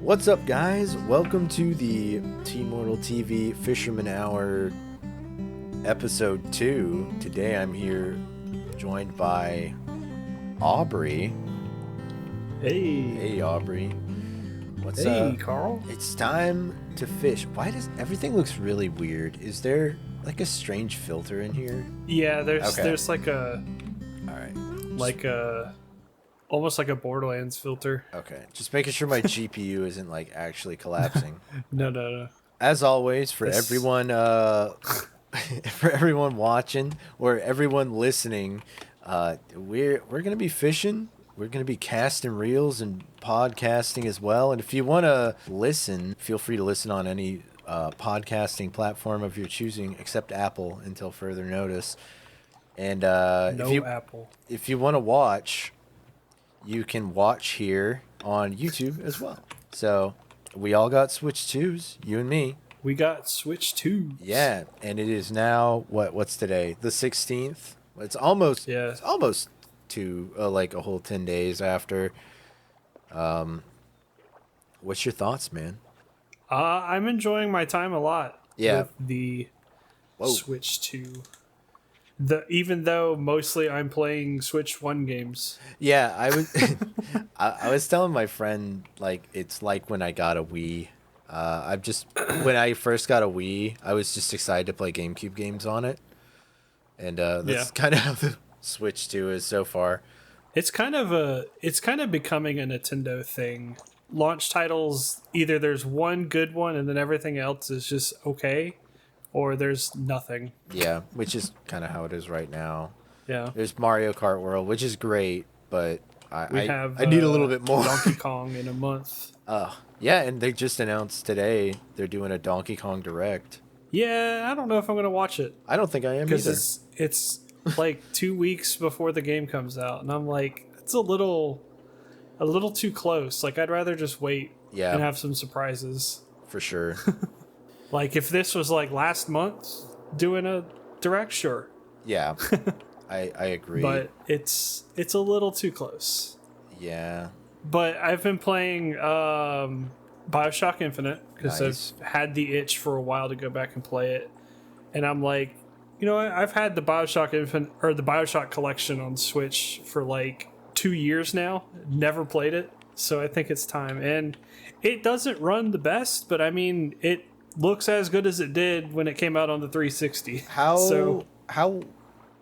What's up, guys? Welcome to the Tmortal TV Fisherman Hour episode 2. Today I'm here joined by Aubrey. Hey Aubrey. What's hey, up? Carl. It's time to fish. Why does everything looks really weird? Is there like a strange filter in here? Yeah, there's like a Alright. almost like a Borderlands filter. Okay. Just making sure my GPU isn't like actually collapsing. No. As always, for everyone for everyone watching or everyone listening, we're gonna be fishing. We're gonna be casting reels and podcasting as well. And if you want to listen, feel free to listen on any podcasting platform of your choosing, except Apple until further notice. And Apple. If you want to watch, you can watch here on YouTube as well. So we all got Switch 2s, you and me. We got Switch 2. Yeah, and it is now what's today? The 16th. It's almost to like a whole 10 days after. What's your thoughts, man? I'm enjoying my time a lot. Yeah. With the Switch 2. Even though mostly I'm playing Switch 1 games. Yeah, I was I was telling my friend, like, it's like when I got a Wii. When I first got a Wii, I was just excited to play GameCube games on it. And that's kind of how the Switch 2 is so far. It's kind of becoming a Nintendo thing. Launch titles, either there's one good one and then everything else is just okay, or there's nothing. Yeah, which is kind of how it is right now. Yeah. There's Mario Kart World, which is great, but I need a little bit more. Donkey Kong in a month. Yeah, and they just announced today they're doing a Donkey Kong Direct. Yeah, I don't know if I'm going to watch it. I don't think I am either. It's like 2 weeks before the game comes out, and I'm like, it's a little too close. Like, I'd rather just wait and have some surprises. For sure. Like, if this was like last month doing a Direct, sure. Yeah, I agree. But it's a little too close. Yeah. But I've been playing BioShock Infinite because I've had the itch for a while to go back and play it. And I'm like, you know what? I've had the BioShock Infinite or the BioShock collection on Switch for like 2 years now. Never played it. So I think it's time. And it doesn't run the best, but I mean, it looks as good as it did when it came out on the 360. How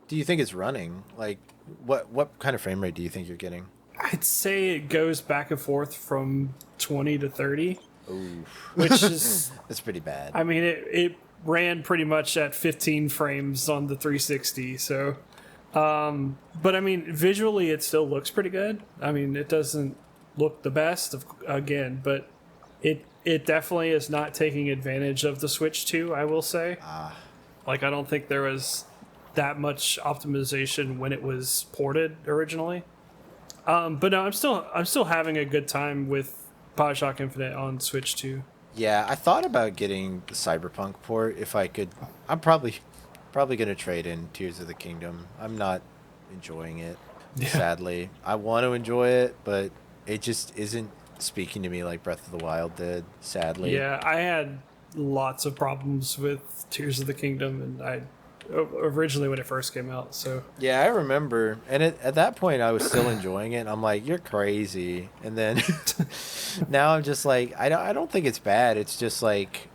do you think it's running? Like, what kind of frame rate do you think you're getting? I'd say it goes back and forth from 20 to 30. Oof. Which is... That's pretty bad. I mean, it ran pretty much at 15 frames on the 360, so... but, I mean, visually it still looks pretty good. I mean, it doesn't look the best, again, but it definitely is not taking advantage of the Switch 2, I will say. Like, I don't think there was that much optimization when it was ported originally. But no, I'm still having a good time with BioShock Infinite on Switch 2. Yeah, I thought about getting the Cyberpunk port if I could. I'm probably going to trade in Tears of the Kingdom. I'm not enjoying it, sadly. I want to enjoy it, but it just isn't speaking to me like Breath of the Wild did, sadly. Yeah, I had lots of problems with Tears of the Kingdom, and originally when it first came out, so yeah, I remember, and at that point I was still enjoying it. I'm like, you're crazy, and then now I'm just like, I don't think it's bad. It's just like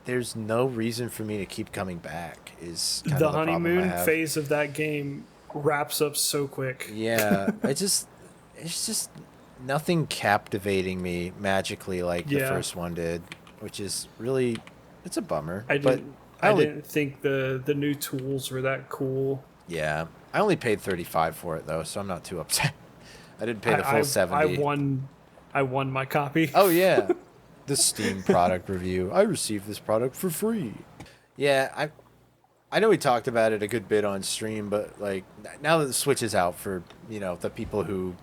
there's no reason for me to keep coming back. Is kind the of the honeymoon phase of that game wraps up so quick. Yeah, it's just nothing captivating me magically like the first one did, which is really, it's a bummer. I didn't think the new tools were that cool. Yeah. I only paid $35 for it, though, so I'm not too upset. I didn't pay the full $70. I won my copy. Oh, yeah. The Steam product review. I received this product for free. Yeah, I know we talked about it a good bit on stream, but like now that the Switch is out for, the people who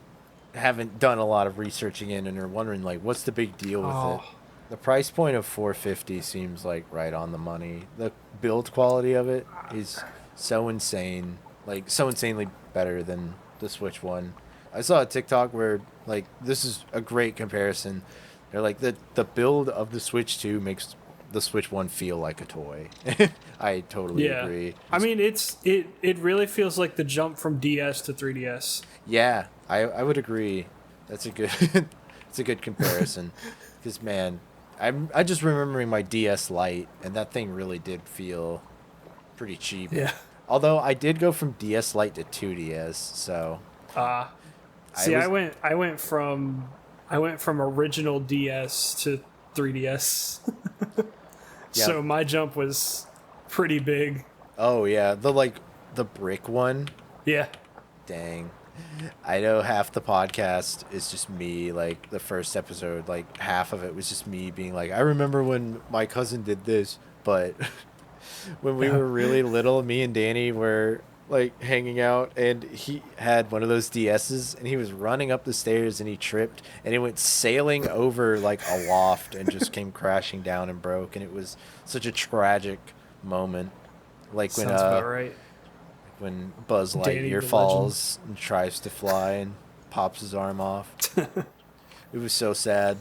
haven't done a lot of researching in and are wondering, like, what's the big deal with it? The price point of $450 seems like right on the money. The build quality of it is so insane, like so insanely better than the Switch one. I saw a TikTok where, like, this is a great comparison. They're like the build of the Switch 2 makes the Switch 1 feel like a toy. I totally Yeah. agree. I mean, it really feels like the jump from DS to 3DS. Yeah, I would agree. That's a good it's a good comparison. Because man, I just remembering my DS Lite, and that thing really did feel pretty cheap. Yeah. Although I did go from DS Lite to 2DS, so See, was- I went from original DS to 3DS. Yeah. So my jump was pretty big. oh yeah, the brick one. Yeah. Dang. I know half the podcast is just me, like the first episode, like half of it was just me being like, I remember when my cousin did this, but when we were really little, me and Danny were like hanging out, and he had one of those DSs, and he was running up the stairs, and he tripped, and he went sailing over like a loft and just came crashing down and broke, and it was such a tragic moment. Like when Sounds about right. when Buzz Danny Lightyear the falls and tries to fly and pops his arm off. It was so sad.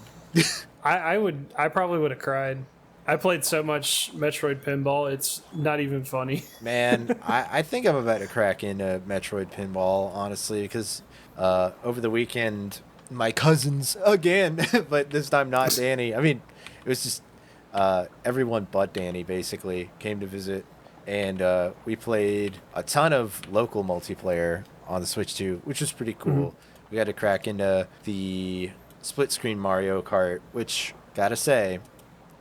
I probably would have cried. I played so much Metroid Pinball, it's not even funny. Man, I think I'm about to crack into Metroid Pinball, honestly, because over the weekend, my cousins, again, but this time not Danny. I mean, it was just everyone but Danny, basically, came to visit, and we played a ton of local multiplayer on the Switch 2, which was pretty cool. We got to crack into the split-screen Mario Kart, which, gotta say,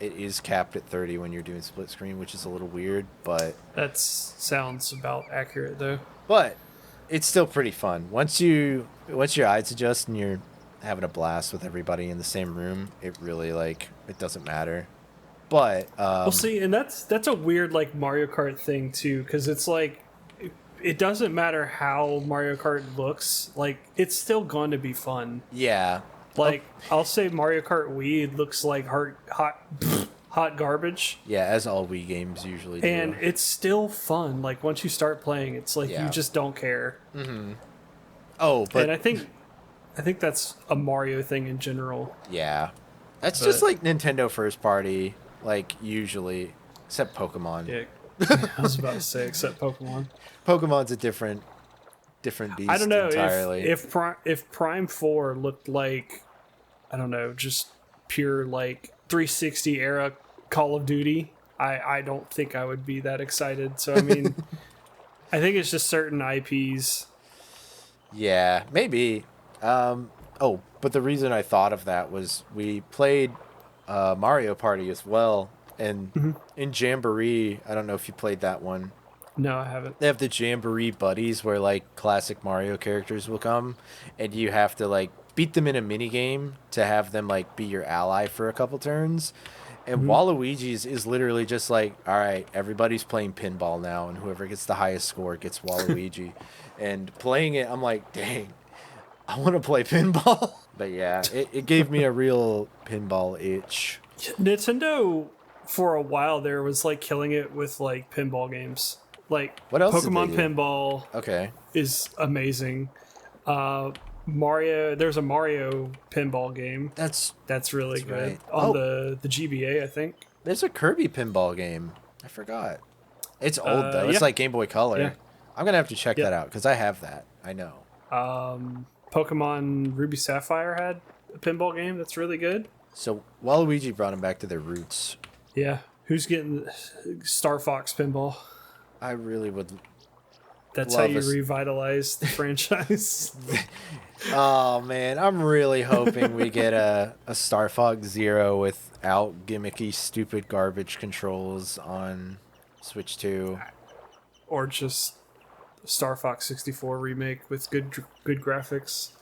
it is capped at 30 when you're doing split screen, which is a little weird, but That sounds about accurate, though. it's still pretty fun. Once your eyes adjust and you're having a blast with everybody in the same room, it really it doesn't matter. But Well, see, and that's a weird like Mario Kart thing too, because it's like it doesn't matter how Mario Kart looks, like it's still going to be fun. yeah, Like I'll say Mario Kart Wii looks like hot garbage, yeah, as all Wii games usually do. and it's still fun. Like once you start playing, it's like Yeah. you just don't care. Oh, but And I think that's a Mario thing in general. yeah, that's just like Nintendo first party, like usually, except Pokemon. Yeah, I was about to say except Pokemon. Pokemon's a different beast I don't know entirely. if Prime 4 looked like, I don't know, just pure like 360 era Call of Duty, I don't think I would be that excited. So I mean, I think it's just certain IPs. Yeah, maybe. Oh, but the reason I thought of that was we played Mario Party as well, and in Jamboree, I don't know if you played that one. No, I haven't. They have the Jamboree buddies where like classic Mario characters will come, and you have to like beat them in a mini game to have them like be your ally for a couple turns. And Waluigi's is literally just like, all right, everybody's playing pinball now, and whoever gets the highest score gets Waluigi. And playing it, I'm like, dang, I want to play pinball. But yeah, it gave me a real pinball itch. Nintendo for a while there was like killing it with like pinball games. Like What else did Pokemon they do? Pinball Okay. is amazing. Mario, there's a Mario pinball game That's really That's good right. on Oh. the GBA, I think. There's a Kirby pinball game. I forgot. It's old though. It's yeah. like Game Boy Color. Yeah. I'm gonna have to check Yeah. that out because I have that. I know. Pokemon Ruby Sapphire had a pinball game that's really good. So Waluigi brought them back to their roots. Yeah. Who's getting Star Fox pinball? I really would. That's Love how you us. revitalize the franchise. Oh man, I'm really hoping we get a Star Fox Zero without gimmicky, stupid garbage controls on Switch 2. Or just Star Fox 64 remake with good graphics.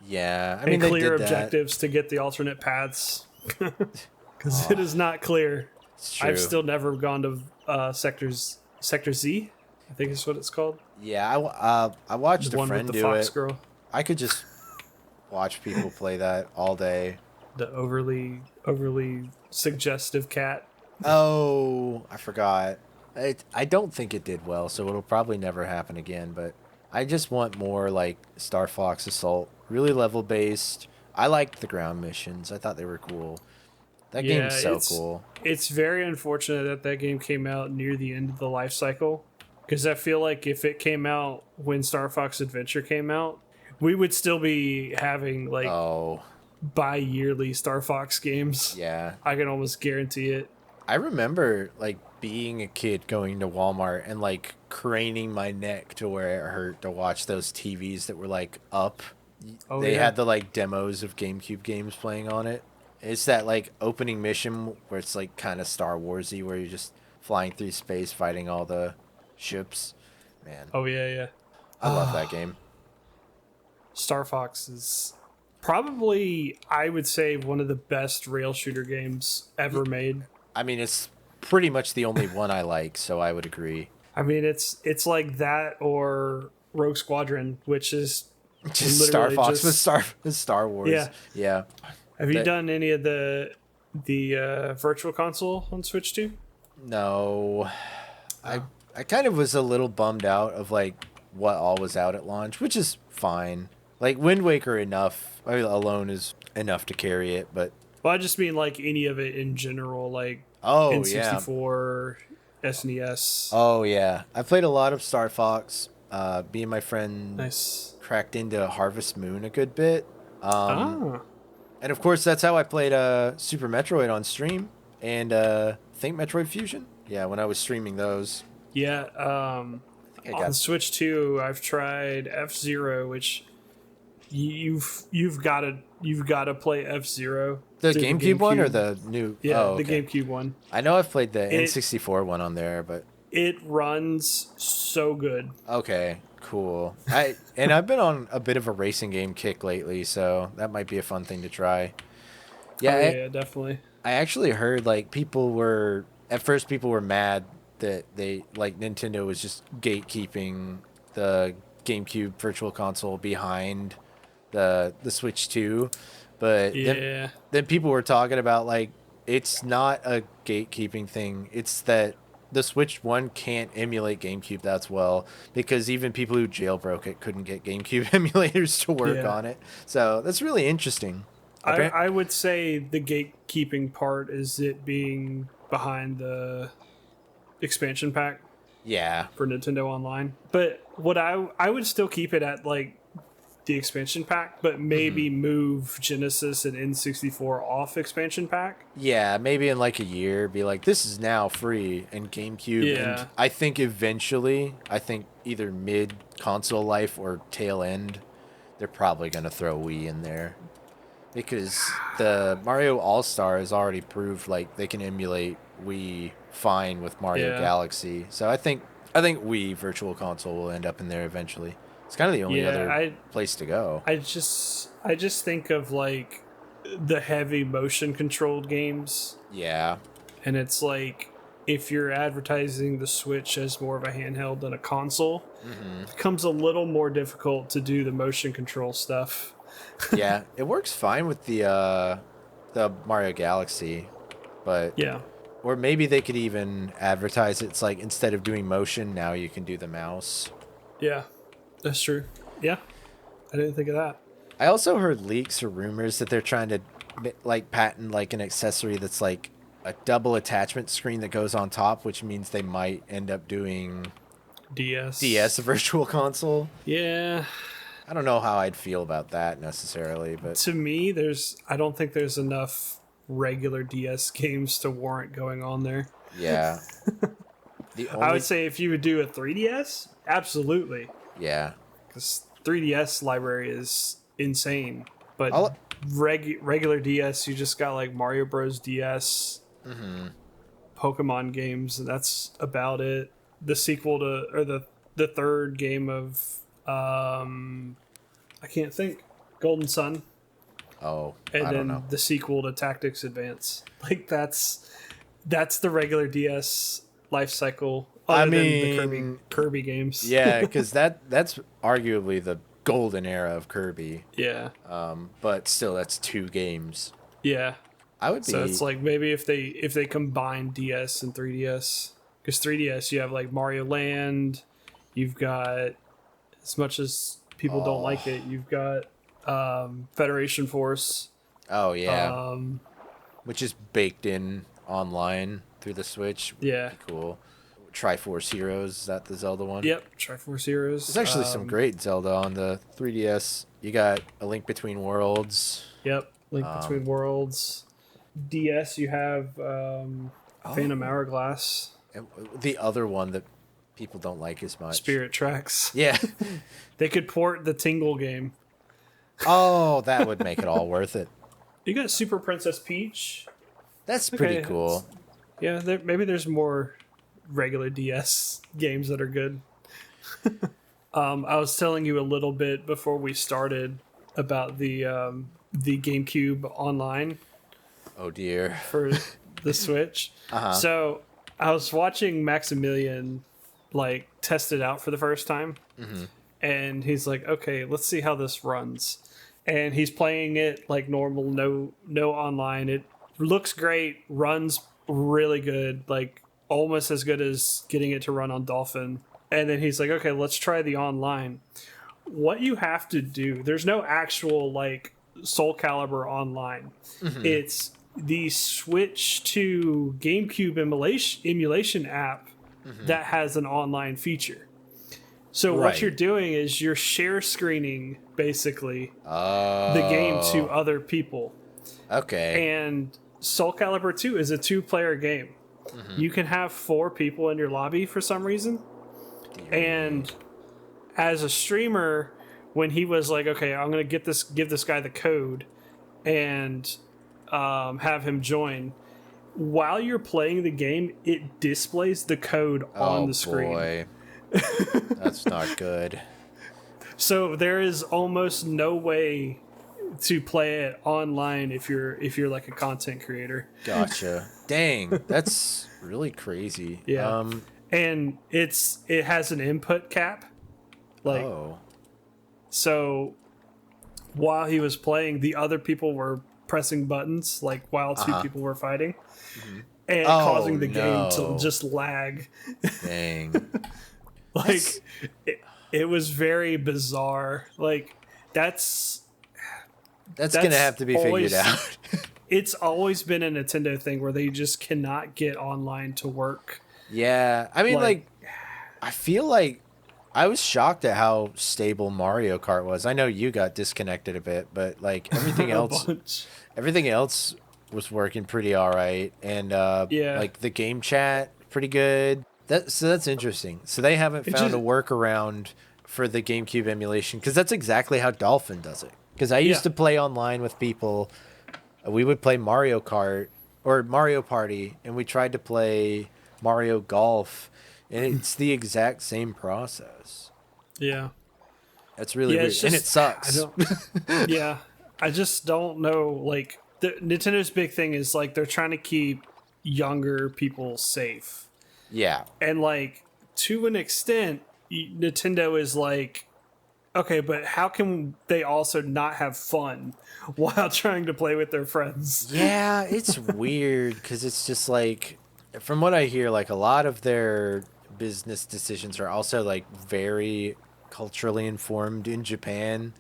Yeah, I mean And they clear did that. objectives to get the alternate paths. Because it is not clear. It's true. I've still never gone to Sector Z, I think is what it's called. Yeah, I watched The a one with friend the do fox it. girl. I could just watch people play that all day. The overly suggestive cat. Oh, I forgot. I don't think it did well, so it'll probably never happen again. But I just want more like Star Fox Assault, really level based. I liked the ground missions. I thought they were cool. That Yeah, game's so cool. It's very unfortunate that that game came out near the end of the life cycle, because I feel like if it came out when Star Fox Adventure came out, we would still be having like Oh, bi-yearly Star Fox games. yeah. I can almost guarantee it. I remember like being a kid going to Walmart and like craning my neck to where it hurt to watch those TVs that were like up. Oh, They yeah. had the like demos of GameCube games playing on it. It's that like opening mission where it's like kind of Star Warsy, where you're just flying through space fighting all the ships. Man, Oh yeah, yeah. I love that game. Star Fox is probably, I would say, one of the best rail shooter games ever made. I mean, it's pretty much the only one I like, so I would agree. I mean, it's like that or Rogue Squadron, which is Just Star literally Fox just- with Star Wars. Yeah. Yeah. Have you That- done any of the Virtual Console on Switch 2? No. I kind of was a little bummed out of like what all was out at launch, which is fine. Like Wind Waker alone is enough to carry it, but Well, I just mean like any of it in general, like oh yeah. N64, SNES. Oh yeah. I played a lot of Star Fox. Me and my friend Nice. cracked into Harvest Moon a good bit. Ah. And of course that's how I played Super Metroid on stream and think Metroid Fusion. Yeah, when I was streaming those. Yeah. I On got Switch 2, I've tried F-Zero, which you've got to play F-Zero. the through GameCube one or the new? Yeah, oh, the okay. GameCube one. I know I've played the It- N64 one on there, but It runs so good. okay, cool. I've been on a bit of a racing game kick lately, so that might be a fun thing to try. Yeah, Oh, yeah, definitely. I actually heard like people were mad that they like Nintendo was just gatekeeping the GameCube Virtual Console behind the Switch 2, but Yeah. then people were talking about like it's not a gatekeeping thing. It's that the Switch 1 can't emulate GameCube that well because even people who jailbroke it couldn't get GameCube emulators to work Yeah. on it. So that's really interesting. I would say the gatekeeping part is it being behind the expansion pack Yeah. for Nintendo Online. But what I would still keep it at like the expansion pack, but maybe move Genesis and N64 off expansion pack. Yeah, maybe in like a year, be like, this is now free and GameCube. Yeah. And I think eventually, either mid console life or tail end, they're probably going to throw Wii in there. Because the Mario All-Star has already proved like they can emulate Wii fine with Mario Yeah. Galaxy. So I think Wii Virtual Console will end up in there eventually. It's kind of the only other place to go. I just think of like the heavy motion controlled games, Yeah. and it's like if you're advertising the Switch as more of a handheld than a console, it becomes a little more difficult to do the motion control stuff. Yeah, it works fine with the Mario Galaxy, but Yeah. or maybe they could even advertise it's like instead of doing motion, now you can do the mouse. Yeah. That's true. Yeah. I didn't think of that. I also heard leaks or rumors that they're trying to like patent like an accessory that's like a double attachment screen that goes on top, which means they might end up doing DS Virtual Console. Yeah. I don't know how I'd feel about that necessarily, but To me, I don't think there's enough regular DS games to warrant going on there. yeah. I would say if you would do a 3DS, absolutely. yeah. Because 3DS library is insane. But I'll- regular DS, you just got like Mario Bros. DS, Pokemon games, and that's about it. The sequel to, or the third game of, I can't think, Golden Sun, Oh, and I don't then know. the sequel to Tactics Advance. Like that's the regular DS life cycle. Other than the Kirby games. Yeah, because that's arguably the golden era of Kirby. Yeah. But still, that's 2 games. Yeah. I would be. So it's like maybe if they combine DS and 3DS, because 3DS you have like Mario Land, you've got, as much as people don't like it, you've got Federation Force. Oh yeah, which is baked in online through the Switch. Yeah. Pretty cool. Triforce Heroes, is that the Zelda one? Yep, Triforce Heroes. There's actually some great Zelda on the 3DS. You got A Link Between Worlds. Yep, Link Between Worlds. DS, you have Phantom Hourglass. And the other one that people don't like as much. Spirit Tracks. Yeah. They could port the Tingle game. Oh, that would make it all worth it. You got Super Princess Peach. That's pretty cool. Yeah, maybe there's more regular DS games that are good. I was telling you a little bit before we started about the GameCube Online. Oh dear. For the Switch. So I was watching Maximilian like test it out for the first time, and he's like, "Okay, let's see how this runs." And he's playing it like normal, no online. It looks great, runs really good, like almost as good as getting it to run on Dolphin. And then he's like, "Okay, let's try the online." What you have to do, there's no actual like Soul Calibur online. It's the Switch to GameCube emulation app that has an online feature. So what you're doing is you're share screening basically the game to other people. Okay. And Soul Calibur 2 is a 2-player game. You can have 4 people in your lobby for some reason. And as a streamer, when he was like, "Okay, I'm gonna give this guy the code and have him join," while you're playing the game, it displays the code on the screen. Boy. That's not good. So there is almost no way to play it online if you're like a content creator. Gotcha. Dang, that's really crazy. Yeah. And it has an input cap. Like, so while he was playing, the other people were pressing buttons, like while 2 people were fighting, and causing the game to just lag. Dang. Like, it was very bizarre. Like, that's gonna have to be figured out. It's always been a Nintendo thing where they just cannot get online to work. Yeah, I mean, like I feel like I was shocked at how stable Mario Kart was. I know you got disconnected a bit, but like everything else was working pretty all right, and like the game chat pretty good. That's interesting. So they haven't found a workaround for the GameCube emulation, because that's exactly how Dolphin does it. Because I used to play online with people. We would play Mario Kart or Mario Party, and we tried to play Mario Golf, and it's the exact same process. Yeah. That's really weird. And it sucks. I just don't know. Like, Nintendo's big thing is like they're trying to keep younger people safe. Yeah. And like, to an extent, Nintendo is like, okay, but how can they also not have fun while trying to play with their friends? Yeah, it's weird because it's just like, from what I hear, like a lot of their business decisions are also like very culturally informed in Japan.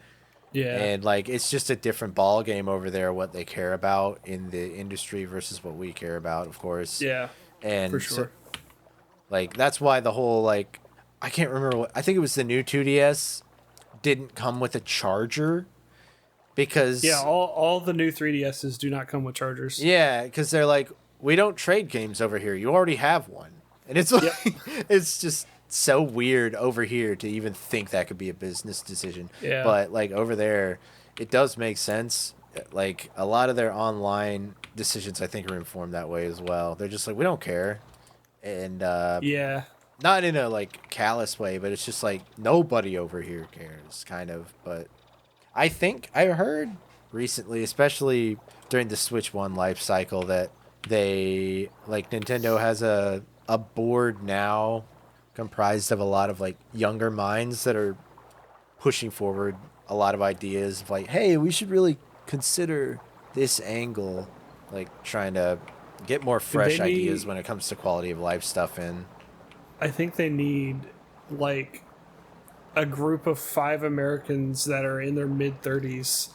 Yeah. And like it's just a different ball game over there, what they care about in the industry versus what we care about, of course. Yeah. And for sure. Like that's why the whole like, I can't remember what, I think it was the new 2DS didn't come with a charger, because all the new 3DSs do not come with chargers. Yeah, because they're like, we don't trade games over here. You already have one. And it's like, it's just so weird over here to even think that could be a business decision. Yeah. But like over there, it does make sense. Like a lot of their online decisions, I think, are informed that way as well. They're just like, we don't care. And not in a like callous way, but it's just like nobody over here cares, kind of. But I think I heard recently, especially during the Switch 1 life cycle, that they like Nintendo has a board now comprised of a lot of like younger minds that are pushing forward a lot of ideas of like, hey, we should really consider this angle, like trying to get more fresh ideas when it comes to quality of life stuff in. I think they need like a group of 5 Americans that are in their mid 30s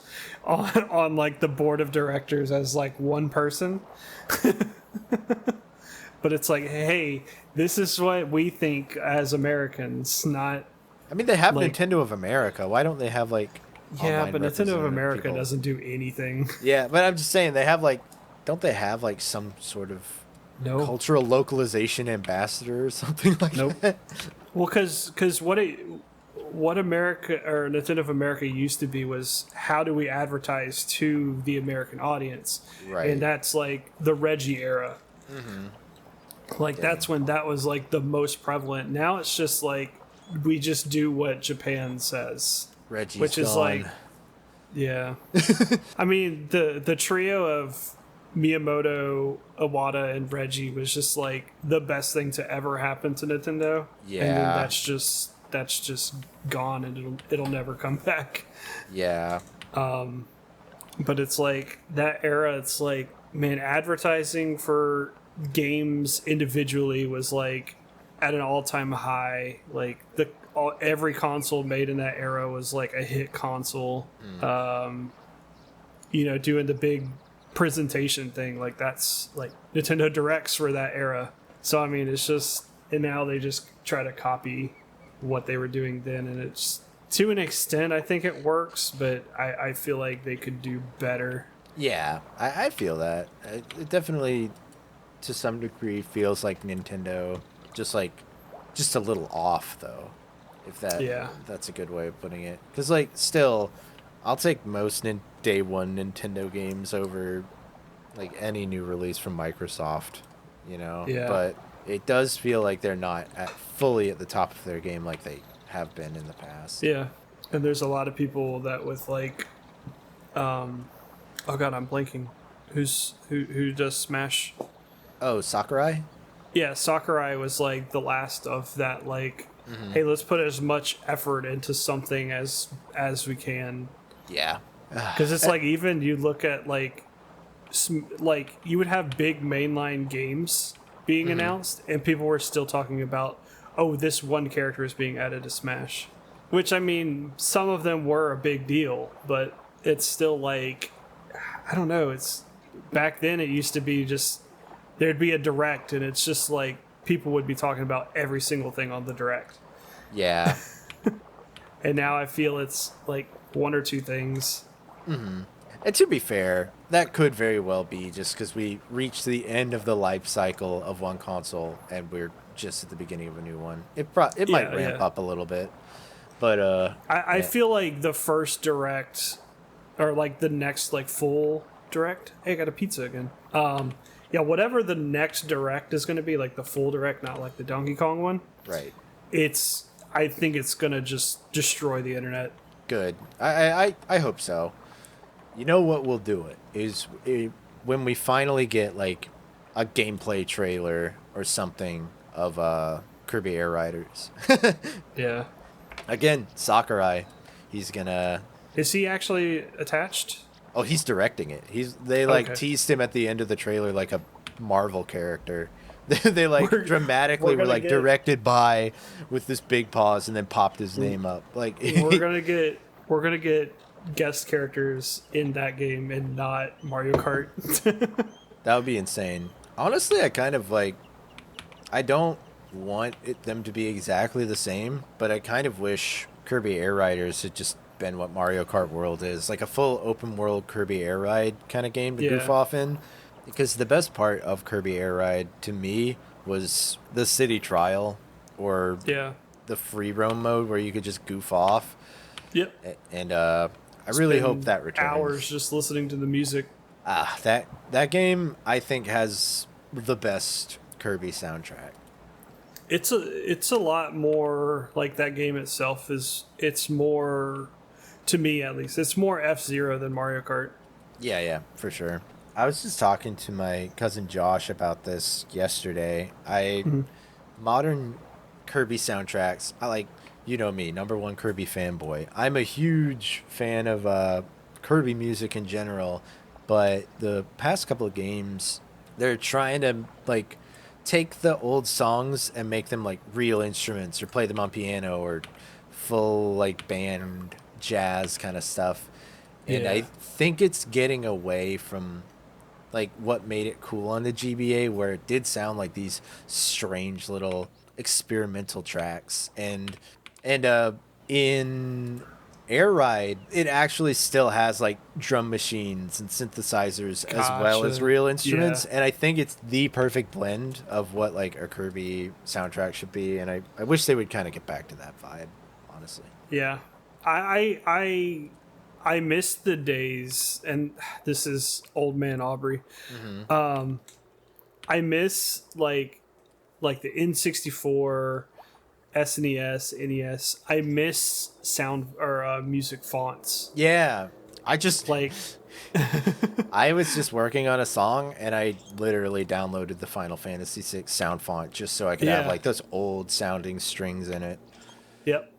on like the board of directors as like one person. But it's like, hey, this is what we think as Americans, not. I mean, they have like, Nintendo of America. Why don't they have like yeah, online but Nintendo of representative America people? doesn't do anything. Yeah, but I'm just saying they have like, don't they have like some sort of No. cultural localization ambassador or something like Nope. that? Well, because what America or Nintendo of America used to be was, how do we advertise to the American audience? Right. And that's like the Reggie era. Like that's when that was like the most prevalent. Now it's just like we just do what Japan says, Reggie's which is gone. like, yeah. I mean, the trio of Miyamoto, Iwata, and Reggie was just like the best thing to ever happen to Nintendo. And then Yeah. that's just gone, and it'll never come back. Yeah. But it's like that era, it's like, man, advertising for games individually was like at an all-time high. Like every console made in that era was like a hit console. Doing the big presentation thing, like that's like Nintendo Directs for that era. So I mean, it's just, and now they just try to copy what they were doing then, and it's, to an extent, I think it works, but I feel like they could do better. Yeah, I feel that. It definitely, to some degree, feels like Nintendo, just a little off, though, if that's a good way of putting it. Because, like, still, I'll take most day one Nintendo games over, like, any new release from Microsoft, you know? Yeah. But it does feel like they're not fully at the top of their game like they have been in the past. Yeah, and there's a lot of people that with like, oh god, I'm blanking. Who does Smash? Oh, Sakurai? Yeah, Sakurai was like the last of that. Like, hey, let's put as much effort into something as we can. Yeah. Because it's like, even you look at like you would have big mainline games being announced, and people were still talking about, oh, this one character is being added to Smash. Which, I mean, some of them were a big deal, but it's still like, I don't know, it's, back then it used to be just, there'd be a direct, and it's just like, people would be talking about every single thing on the direct. Yeah. And now I feel it's like one or two things. And to be fair, that could very well be just because we reached the end of the life cycle of one console and we're just at the beginning of a new one. It might ramp up a little bit, but I feel like the first direct, or like the next like full direct. Hey, I got a pizza again. Yeah, whatever the next direct is going to be, like the full direct, not like the Donkey Kong one. right. I think it's going to just destroy the internet. Good. I hope so. You know what will do it is when we finally get like a gameplay trailer or something of Kirby Air Riders. Yeah. Again, Sakurai. He's gonna. Is he actually attached? Oh, he's directing it. They Okay. teased him at the end of the trailer like a Marvel character. They like dramatically were gonna like get- directed by with this big pause and then popped his name up. Like we're gonna get guest characters in that game and not Mario Kart. that would be insane. Honestly, I kind of like. I don't want them to be exactly the same, but I kind of wish Kirby Air Riders had just been what Mario Kart World is, like a full open world Kirby Air Ride kind of game to goof off in. Because the best part of Kirby Air Ride to me was the city trial or the free roam mode where you could just goof off. Yep. And I really hope that returns. Hours just listening to the music. That game I think has the best Kirby soundtrack. It's a lot more like that game itself is. It's more, to me at least, it's more F-Zero than Mario Kart. Yeah, for sure. I was just talking to my cousin Josh about this yesterday. Modern Kirby soundtracks, I like, you know me, #1 Kirby fanboy. I'm a huge fan of Kirby music in general, but the past couple of games, they're trying to like take the old songs and make them like real instruments or play them on piano or full like band jazz kind of stuff. And Yeah. I think it's getting away from like what made it cool on the GBA, where it did sound like these strange little experimental tracks. And in Air Ride, it actually still has like drum machines and synthesizers as well as Gotcha. real instruments. Yeah. And I think it's the perfect blend of what like a Kirby soundtrack should be. And I wish they would kind of get back to that vibe, honestly. Yeah. I miss the days, and this is old man Aubrey. I miss like the N64, SNES, NES. I miss sound or music fonts. Yeah. I just Like, I was just working on a song and I literally downloaded the Final Fantasy VI sound font just so I could have Yeah. like those old sounding strings in it. yep.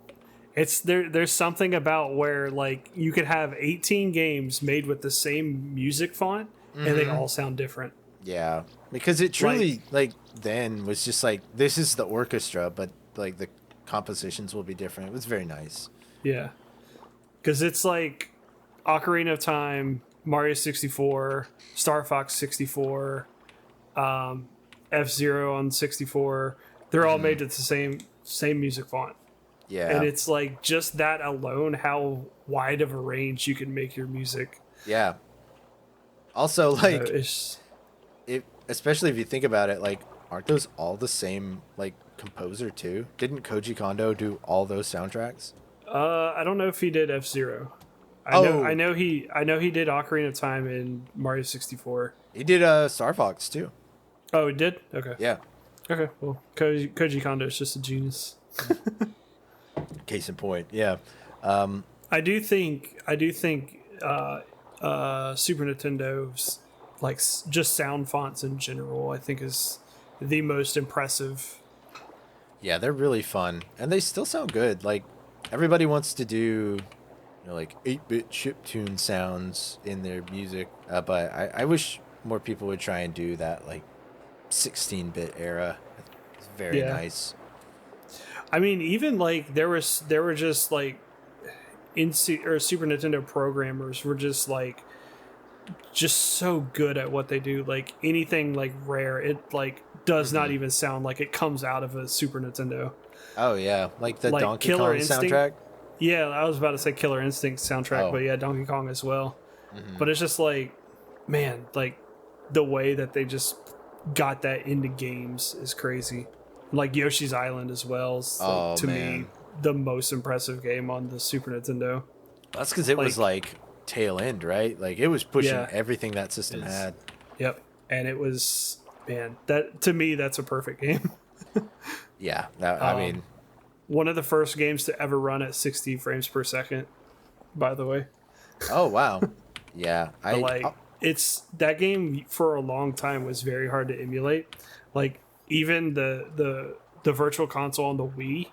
It's there's something about where like you could have 18 games made with the same music font and they all sound different. Yeah, because it truly like then was just like this is the orchestra, but like the compositions will be different. It was very nice. Yeah. Cuz it's like Ocarina of Time, Mario 64, Star Fox 64, F-Zero on 64. They're all made with the same music font. Yeah, And it's like just that alone, how wide of a range you can make your music. yeah. Also, like It's it, especially if you think about it, like aren't those all the same like composer too? Didn't Koji Kondo do all those soundtracks? I don't know if he did F-Zero. Oh. I know he did Ocarina of Time in Mario 64. He did Star Fox too. Oh, he did? Okay. Yeah. Okay. Well, Koji Kondo is just a genius. Case in point. Yeah. I do think Super Nintendo's like just sound fonts in general, I think is the most impressive. Yeah, they're really fun, and they still sound good. Like everybody wants to do, like 8-bit chiptune sounds in their music, but I wish more people would try and do that like 16-bit era. It's very Yeah. nice. I mean, even like there were just like Super Nintendo programmers were just so good at what they do. Like anything like rare, it like does not even sound like it comes out of a Super Nintendo. Oh yeah, like the Like Donkey Killer Kong Instinct? soundtrack. Yeah, I was about to say Killer Instinct soundtrack, Oh. but yeah, Donkey Kong as well. But it's just like, man, like the way that they just got that into games is crazy. Like Yoshi's Island as well is like, Oh, to me man. the most impressive game on the Super Nintendo. That's because it was like tail end, right? Like it was pushing Yeah. everything that system had. Yep. And it was, man, that to me that's a perfect game. Yeah, I mean, One of the first games to ever run at 60 frames per second, by the way. oh wow, yeah. But like it's that game for a long time was very hard to emulate. Like even the virtual console on the Wii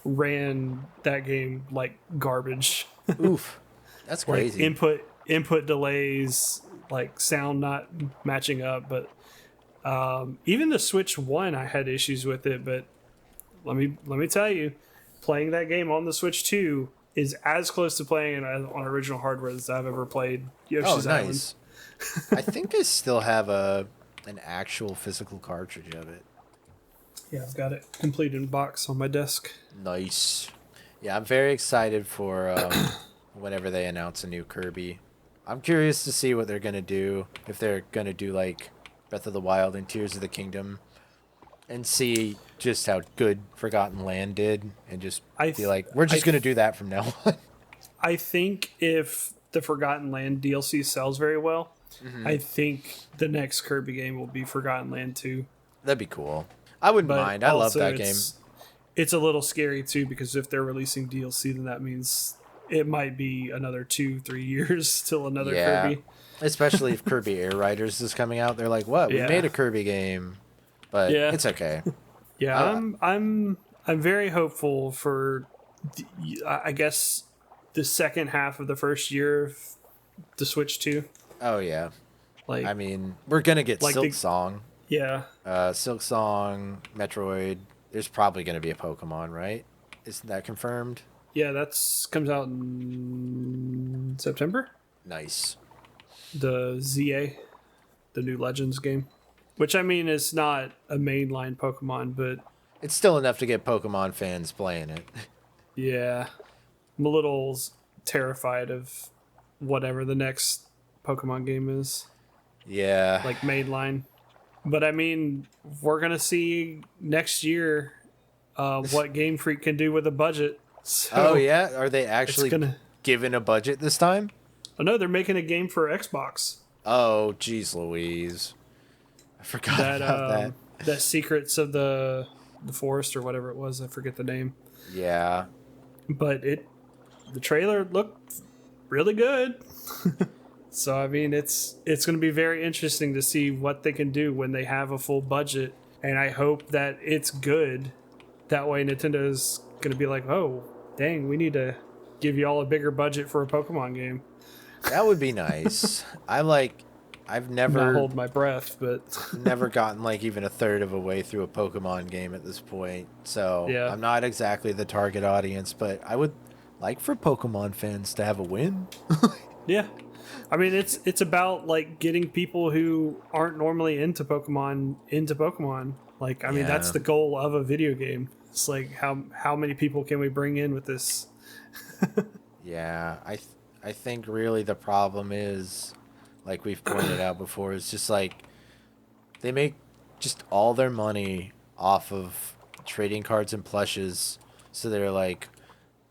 ran that game like garbage. Oof, that's Like crazy. input delays, like sound not matching up. But even the Switch One, I had issues with it. But let me tell you, playing that game on the Switch 2 is as close to playing it on original hardware as I've ever played Yoshi's Island. Nice. I think I still have an actual physical cartridge of it. Yeah, I've got it complete in box on my desk. Nice. Yeah, I'm very excited for whenever they announce a new Kirby. I'm curious to see what they're gonna do, if they're gonna do like Breath of the Wild and Tears of the Kingdom, and see just how good Forgotten Land did, and just be like, we're just gonna do that from now on. I think if the Forgotten Land DLC sells very well, I think the next Kirby game will be Forgotten Land 2. That'd be cool. I wouldn't But mind. I love also that game. It's a little scary too because if they're releasing DLC, then that means it might be another 2-3 years till another Kirby. Especially if Kirby Air Riders is coming out. They're like, what? We Yeah. made a Kirby game. But Yeah. it's okay. Yeah, I'm very hopeful for I guess the second half of the first year of the Switch 2. Oh, yeah. Like I mean, we're going to get like Silk the- Song. yeah. Silk Song, Metroid. There's probably going to be a Pokemon, right? Isn't that confirmed? Yeah, that's comes out in September. Nice. The ZA, the new Legends game, which I mean is not a mainline Pokemon, but It's still enough to get Pokemon fans playing it. yeah, I'm a little terrified of whatever the next Pokemon game is, Yeah. like mainline. But I mean, we're gonna see next year what Game Freak can do with a budget. So Oh yeah, are they actually gonna. given a budget this time? Oh no, they're making a game for Xbox. Oh, geez, Louise. I forgot That about that. that Secrets of the Forest or whatever it was. I forget the name. Yeah. But the trailer looked really good. So I mean, it's going to be very interesting to see what they can do when they have a full budget, and I hope that it's good. That way, Nintendo's going to be like, "Oh, dang, we need to give you all a bigger budget for a Pokemon game." That would be nice. I've Not never hold my breath, but never gotten like even a third of a way through a Pokemon game at this point. So Yeah. I'm not exactly the target audience, but I would like for Pokemon fans to have a win. yeah. I mean, it's about like getting people who aren't normally into Pokemon into Pokemon. Like, I mean, that's Yeah. the goal of a video game. It's like how many people can we bring in with this? Yeah, I think really the problem is, like we've pointed out before, is just like they make just all their money off of trading cards and plushes. So they're like,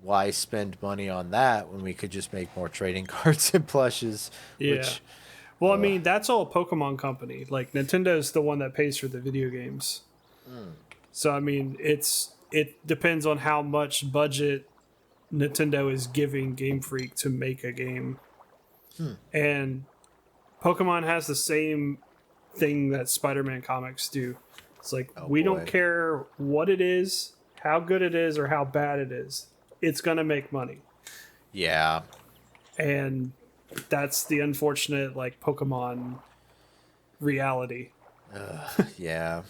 why spend money on that when we could just make more trading cards and plushes? Yeah. Which, Well, I mean, that's all Pokemon Company. Like, Nintendo's the one that pays for the video games. So, I mean, it depends on how much budget Nintendo is giving Game Freak to make a game. And Pokemon has the same thing that Spider-Man comics do. It's like, we don't boy. care what it is, how good it is, or how bad it is. It's going to make money. yeah, And that's the unfortunate, like, Pokemon reality. yeah.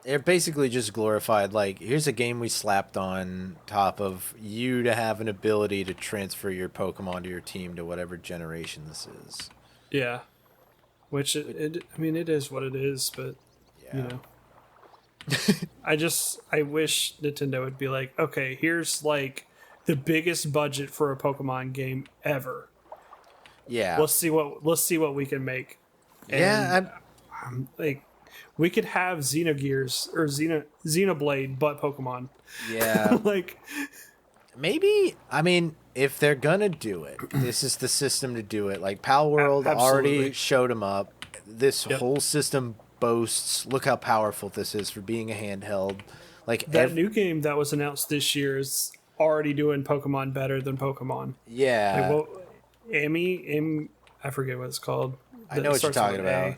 It basically just glorified, like, here's a game we slapped on top of you to have an ability to transfer your Pokemon to your team to whatever generation this is. Yeah. Which, I mean, it is what it is, but, Yeah. you know. I wish Nintendo would be like, okay, here's, like, the biggest budget for a Pokemon game ever. Yeah. Let's see what we can make. Yeah, Like, we could have Xenogears or Xenoblade, but Pokemon. yeah. Like, Maybe, I mean, if they're gonna do it, this is the system to do it. Like, Pal World already Absolutely. showed them up. This Yep. whole system boasts, look how powerful this is for being a handheld. Like, that new game that was announced this year is already doing Pokemon better than Pokemon. yeah. Like, what, I forget what it's called. I know what you're Starts talking with an A. about.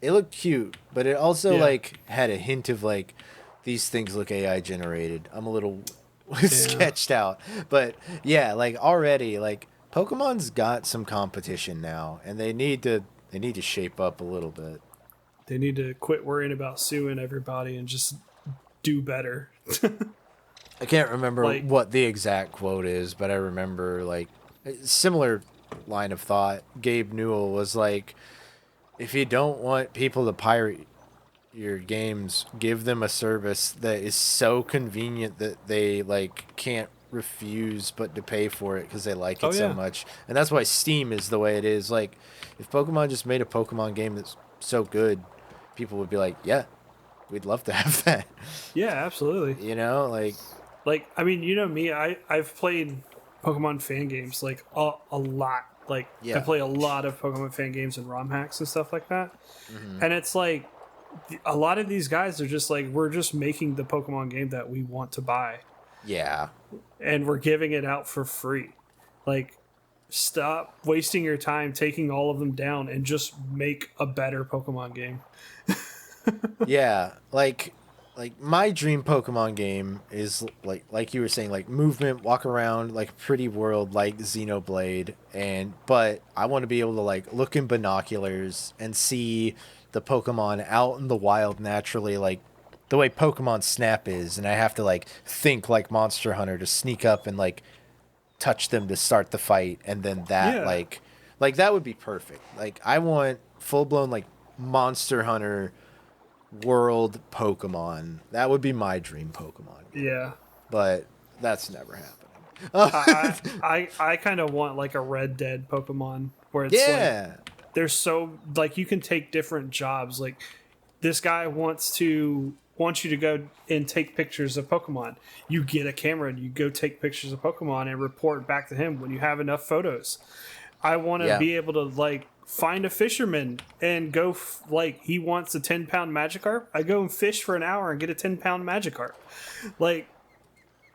It looked cute, but it also Yeah. like had a hint of like these things look AI generated. I'm a little sketched out, but yeah, like already like Pokemon's got some competition now, and they need to shape up a little bit. They need to quit worrying about suing everybody and just do better. I can't remember Like- what the exact quote is, but I remember like a similar line of thought. Gabe Newell was like, if you don't want people to pirate your games, give them a service that is so convenient that they like can't refuse but to pay for it because they like it Oh, so yeah. much. And that's why Steam is the way it is. Like, if Pokemon just made a Pokemon game that's so good, people would be like, yeah, we'd love to have that. Yeah, absolutely. You know, like, I mean, you know me, I've played Pokemon fan games like a lot. Like, Yeah. I play a lot of Pokemon fan games and ROM hacks and stuff like that. And it's like, a lot of these guys are just like, we're just making the Pokemon game that we want to buy. yeah. And we're giving it out for free. Like, stop wasting your time taking all of them down and just make a better Pokemon game. Yeah, like my dream Pokemon game is like you were saying, like movement, walk around, like pretty world, like Xenoblade, but I want to be able to like look in binoculars and see the Pokemon out in the wild naturally, like the way Pokemon Snap is, and I have to like think like Monster Hunter to sneak up and like touch them to start the fight, and then that Yeah. like that would be perfect. Like I want full blown like Monster Hunter world Pokemon. That would be my dream Pokemon game. Yeah. But that's never happening. I kind of want like a Red Dead Pokemon where it's Yeah. like there's so like you can take different jobs. Like this guy wants you to go and take pictures of Pokemon. You get a camera and you go take pictures of Pokemon and report back to him when you have enough photos. I want to Yeah. be able to like find a fisherman and go like he wants a 10-pound Magikarp. I go and fish for an hour and get a 10-pound Magikarp. Like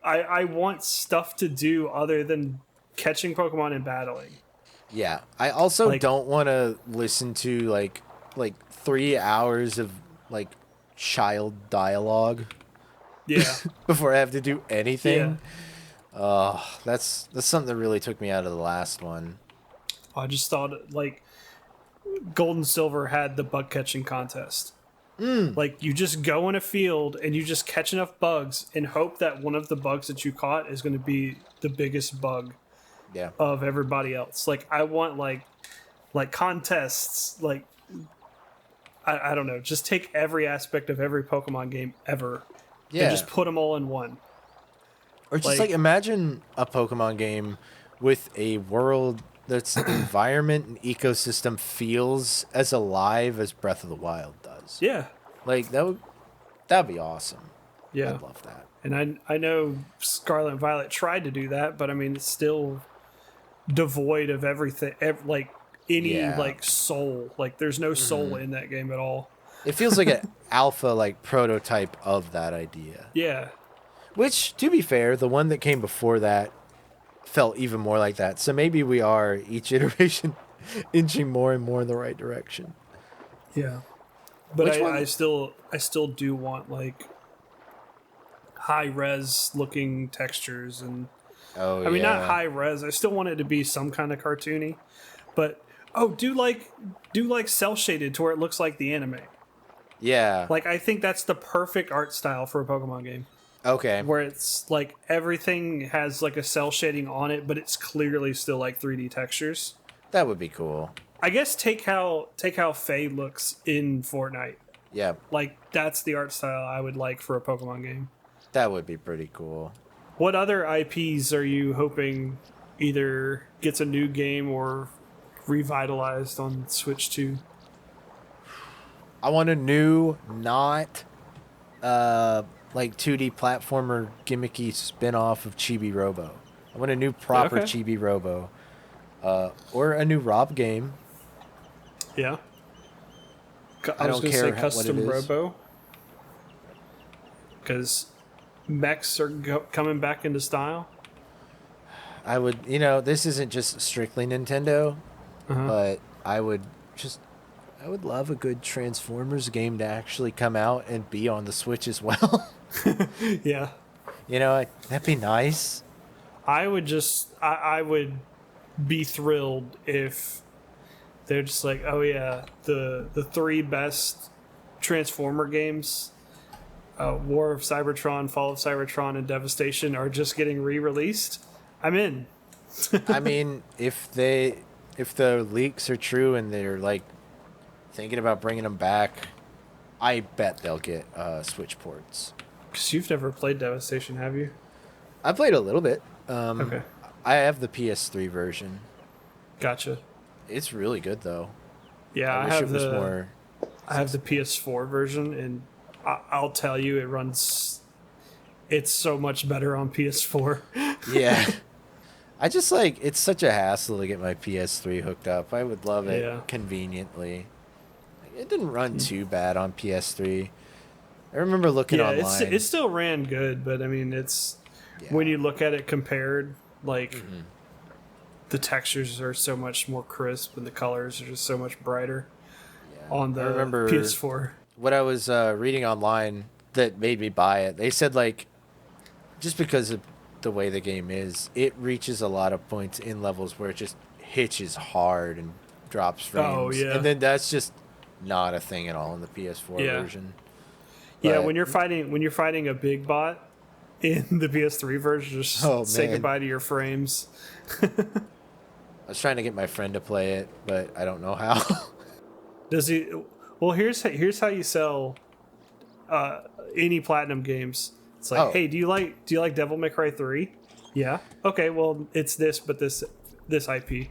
I want stuff to do other than catching Pokemon and battling. Yeah. I also Like- don't want to listen to like 3 hours of like child dialogue Yeah. before I have to do Yeah. anything. That's something that really took me out of the last one. I just thought like Gold and Silver had the bug catching contest. Like you just go in a field and you just catch enough bugs and hope that one of the bugs that you caught is going to be the biggest bug Yeah. of everybody else. Like I want like contests. Like I don't know. Just take every aspect of every Pokemon game ever Yeah. and just put them all in one. Or just like imagine a Pokemon game with a world that's environment and ecosystem feels as alive as Breath of the Wild does. Yeah. Like that'd be awesome. Yeah. I'd love that. And I know Scarlet and Violet tried to do that, but I mean, it's still devoid of everything, like any Yeah. like soul. Like there's no soul in that game at all. It feels like an alpha like prototype of that idea. Yeah. Which, to be fair, the one that came before that felt even more like that. So maybe we are each iteration inching more and more in the right direction. Yeah. But Which one? I still do want like high res looking textures and Oh, I mean yeah. not high res. I still want it to be some kind of cartoony. But do like cell shaded to where it looks like the anime. Yeah. Like I think that's the perfect art style for a Pokemon game. Okay. Where it's like everything has like a cell shading on it, but it's clearly still like 3D textures. That would be cool. I guess take how Faye looks in Fortnite. Yeah. Like that's the art style I would like for a Pokemon game. That would be pretty cool. What other IPs are you hoping either gets a new game or revitalized on Switch 2? I want a new, not like 2D platformer gimmicky spin-off of Chibi Robo. I want a new proper Okay. Chibi Robo. Or a new Rob game. Yeah. I was don't gonna care say what it custom is. Robo. Because mechs are coming back into style. I would, this isn't just strictly Nintendo, but I would love a good Transformers game to actually come out and be on the Switch as well. Yeah. That'd be nice. I would be thrilled if they're just like, oh yeah, the three best Transformer games, War of Cybertron, Fall of Cybertron, and Devastation are just getting re-released. I'm in. I mean, if the leaks are true and they're like thinking about bringing them back, I bet they'll get Switch ports. Because you've never played Devastation, have you? I played a little bit. Okay. I have the PS3 version. Gotcha. It's really good though. Yeah, I wish have it was more. I have the PS4 version, and I'll tell you, it's so much better on PS4. Yeah. I just it's such a hassle to get my PS3 hooked up. I would love it Yeah. conveniently. It didn't run too bad on PS3. I remember looking Yeah, online. it still ran good, but I mean, it's when you look at it compared, like the textures are so much more crisp and the colors are just so much brighter on the I remember PS4. what I was reading online that made me buy it. They said just because of the way the game is, it reaches a lot of points in levels where it just hitches hard and drops frames. Oh, yeah. And then that's just not a thing at all in the PS4 Yeah. version. Yeah, But, when you're fighting a big bot in the PS3 version, just say man. goodbye to your frames. I was trying to get my friend to play it, but I don't know how. Does he? Well, here's how you sell any platinum games. It's like, Oh. hey, do you like Devil May Cry 3? Yeah. Okay, well, it's this, but this IP.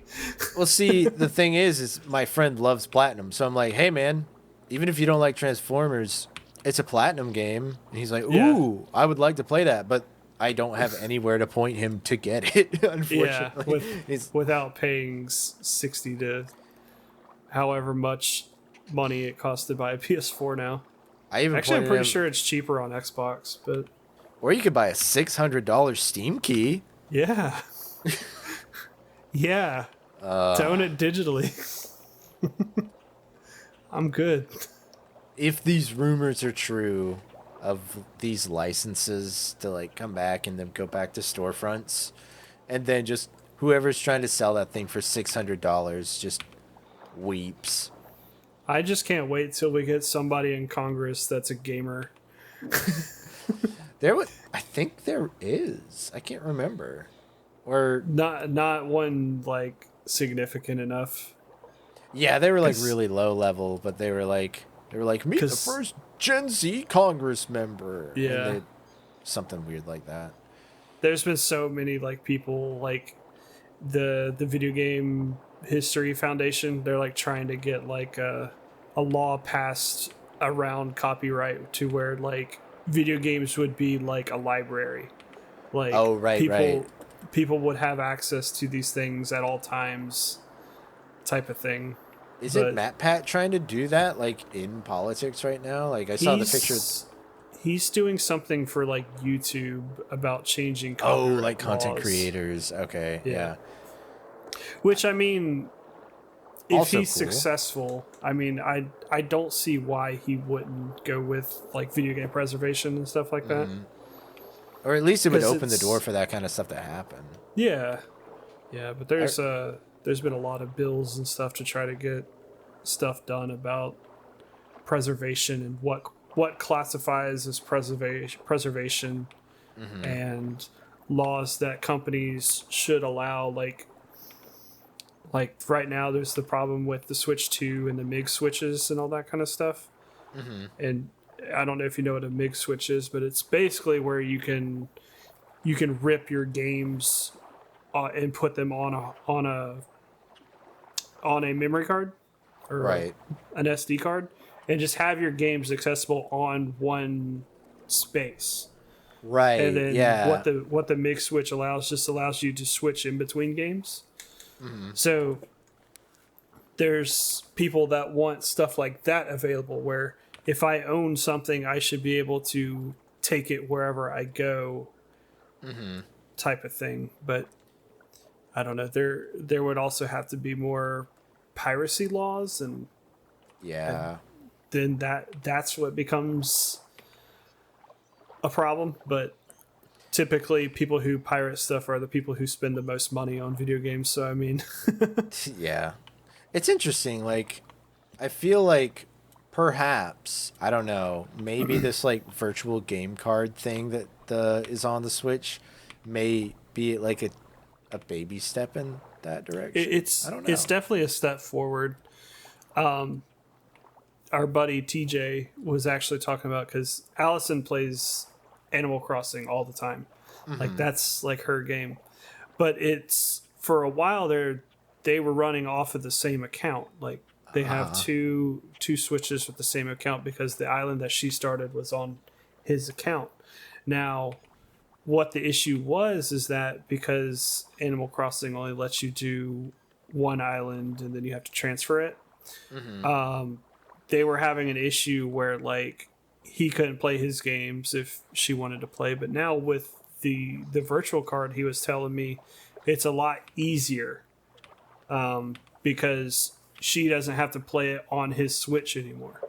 Well, see, the thing is my friend loves platinum, so I'm like, hey, man, even if you don't like Transformers, it's a platinum game. And he's like, ooh, I would like to play that, but I don't have anywhere to point him to get it, unfortunately. Yeah, without paying 60 to however much money it costs to buy a PS4 now. I'm pretty sure it's cheaper on Xbox, but or you could buy a $600 Steam key. Yeah. Yeah. To own it digitally. I'm good. If these rumors are true of these licenses to like come back and then go back to storefronts, and then just whoever's trying to sell that thing for $600 just weeps. I just can't wait till we get somebody in Congress that's a gamer. I think there is. I can't remember. Or not one like significant enough. Yeah, they were like really low level, but they were like meet the first Gen Z Congress member. Yeah, something weird like that. There's been so many like people like the Video Game History Foundation. They're like trying to get like a law passed around copyright to where like video games would be like a library. Like people would have access to these things at all times, type of thing. Is it Matt Pat trying to do that like in politics right now? Like I saw the picture. He's doing something for like YouTube about changing copyright like content laws. creators. Okay, yeah. Which I mean, if Also he's cool. successful, I mean, I don't see why he wouldn't go with like video game preservation and stuff like that. Or at least it would open the door for that kind of stuff to happen. Yeah, yeah. But there's been a lot of bills and stuff to try to get stuff done about preservation and what classifies as preservation and laws that companies should allow. Like right now, there's the problem with the Switch 2 and the MIG switches and all that kind of stuff. And I don't know if you know what a MIG switch is, but it's basically where you can rip your games and put them on a memory card or an SD card, and just have your games accessible on one space. Right. And then what the MIG switch allows you to switch in between games. So there's people that want stuff like that available, where if I own something, I should be able to take it wherever I go, type of thing. But I don't know. There would also have to be more piracy laws, and then that's what becomes a problem. But typically, people who pirate stuff are the people who spend the most money on video games. So I mean, yeah, it's interesting. Like, I feel like perhaps, I don't know, maybe this like virtual game card thing that is on the Switch may be like a baby step in that direction. I don't know. It's definitely a step forward. Our buddy TJ was actually talking about, because Allison plays Animal Crossing all the time. Like that's like her game. But it's, for a while there, they were running off of the same account. Like they have two Switches with the same account, because the island that she started was on his account. Now, what the issue was is that because Animal Crossing only lets you do one island and then you have to transfer it, they were having an issue where like he couldn't play his games if she wanted to play. But now with the virtual card, he was telling me it's a lot easier because she doesn't have to play it on his Switch anymore.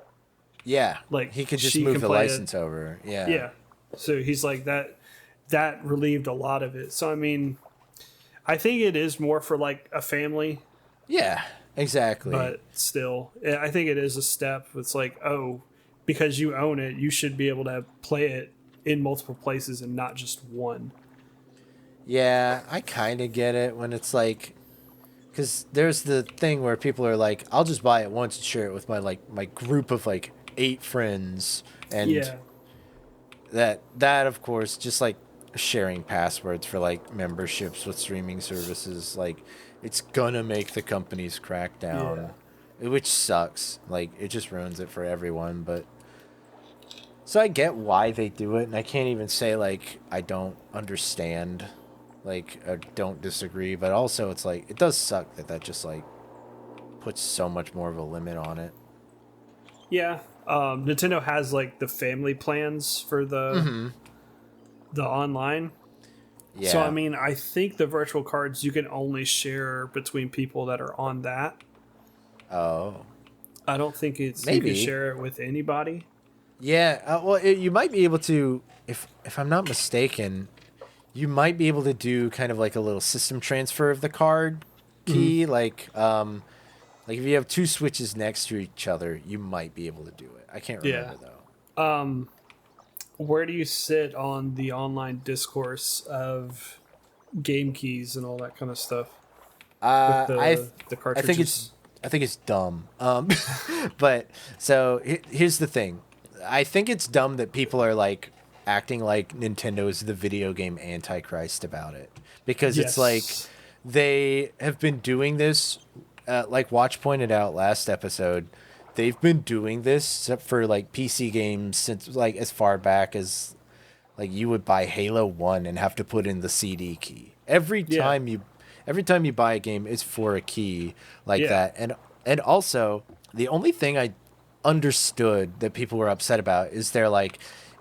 Yeah, like he could just move the license over. Yeah. So he's like that relieved a lot of it. So I mean, I think it is more for like a family. Yeah, exactly. But still, I think it is a step. It's like, oh, because you own it, you should be able to play it in multiple places and not just one. Yeah, I kind of get it when it's like, because there's the thing where people are like, I'll just buy it once and share it with my group of 8 friends, and Yeah. that of course, just like sharing passwords for memberships with streaming services, it's gonna make the companies crack down, which sucks. It just ruins it for everyone. But so I get why they do it, and I can't even say I don't understand, I don't disagree, but also it's it does suck that just puts so much more of a limit on it. Yeah. Nintendo has the family plans for the online. Yeah. So I mean, I think the virtual cards you can only share between people that are on that. Oh. I don't think it's Maybe. you can share it with anybody. Yeah. Well, you might be able to, if I'm not mistaken, you might be able to do kind of a little system transfer of the card key, if you have 2 switches next to each other, you might be able to do it. I can't remember though. Where do you sit on the online discourse of game keys and all that kind of stuff? The cartridges. I think it's dumb. But so here's the thing. I think it's dumb that people are acting like Nintendo is the video game antichrist about it, because it's they have been doing this. Like Watch pointed out last episode, they've been doing this for PC games since as far back as you would buy Halo 1 and have to put in the CD key. Every time you buy a game, it's for a key that. And also, the only thing I understood that people were upset about is